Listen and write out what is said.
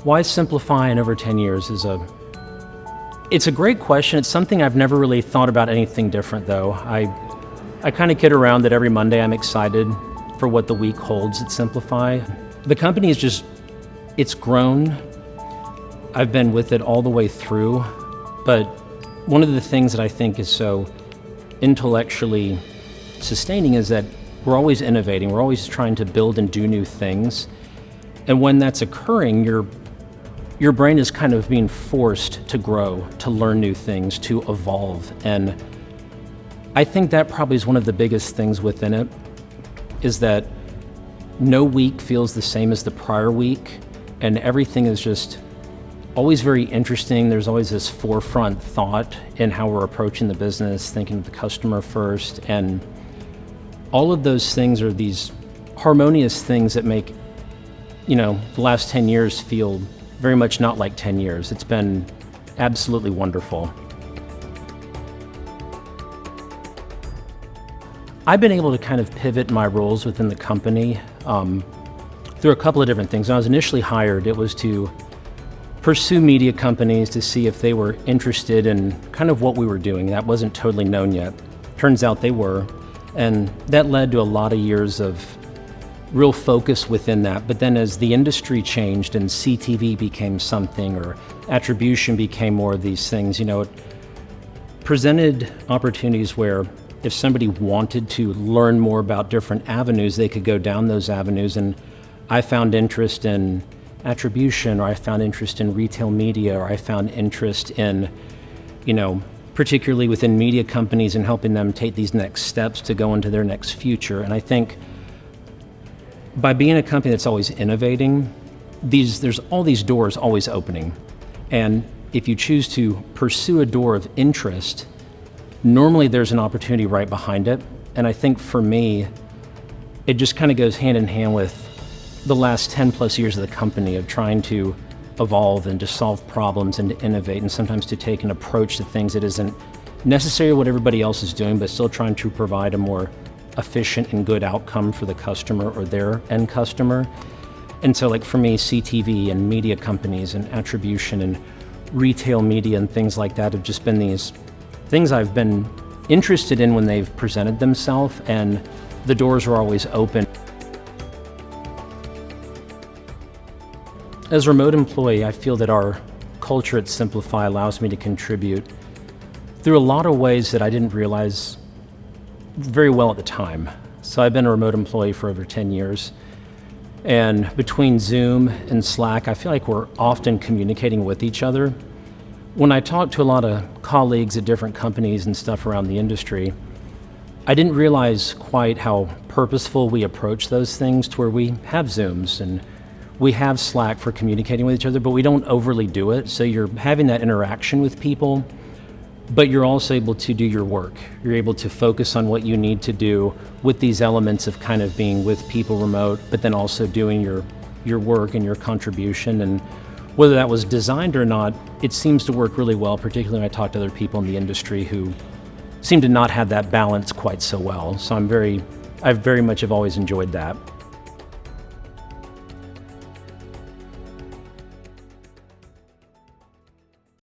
Why Simplify in over 10 years it's a great question. It's something I've never really thought about anything different though. I kind of kid around that every Monday I'm excited for what the week holds at Simplifi. The company is it's grown. I've been with it all the way through, but one of the things that I think is so intellectually sustaining is that we're always innovating. We're always trying to build and do new things. And when that's occurring, your brain is kind of being forced to grow, to learn new things, to evolve. And I think that probably is one of the biggest things within it, is that no week feels the same as the prior week, and everything is just always very interesting. There's always this forefront thought in how we're approaching the business, thinking of the customer first, and all of those things are these harmonious things that make, the last 10 years feel very much not like 10 years. It's been absolutely wonderful. I've been able to kind of pivot my roles within the company through a couple of different things. When I was initially hired, it was to pursue media companies to see if they were interested in kind of what we were doing. That wasn't totally known yet. Turns out they were, and that led to a lot of years of real focus within that. But then as the industry changed and CTV became something, or attribution became more of these things, it presented opportunities where if somebody wanted to learn more about different avenues, they could go down those avenues. And I found interest in attribution, or I found interest in retail media, or I found interest in, particularly within media companies and helping them take these next steps to go into their next future. And I think by being a company that's always innovating, there's all these doors always opening. And if you choose to pursue a door of interest, normally there's an opportunity right behind it. And I think for me, it just kind of goes hand in hand with the last 10 plus years of the company of trying to evolve and to solve problems and to innovate, and sometimes to take an approach to things that isn't necessarily what everybody else is doing, but still trying to provide a more efficient and good outcome for the customer or their end customer. And so for me, CTV and media companies and attribution and retail media and things like that have just been these things I've been interested in when they've presented themselves, and the doors are always open. As a remote employee, I feel that our culture at Simplifi allows me to contribute through a lot of ways that I didn't realize very well at the time. So I've been a remote employee for over 10 years. And between Zoom and Slack, I feel like we're often communicating with each other. When I talk to a lot of colleagues at different companies and stuff around the industry, I didn't realize quite how purposeful we approach those things, to where we have Zooms and we have Slack for communicating with each other, but we don't overly do it. So you're having that interaction with people, but you're also able to do your work. You're able to focus on what you need to do with these elements of kind of being with people remote, but then also doing your work and your contribution. And whether that was designed or not, it seems to work really well, particularly when I talk to other people in the industry who seem to not have that balance quite so well. So I very much have always enjoyed that.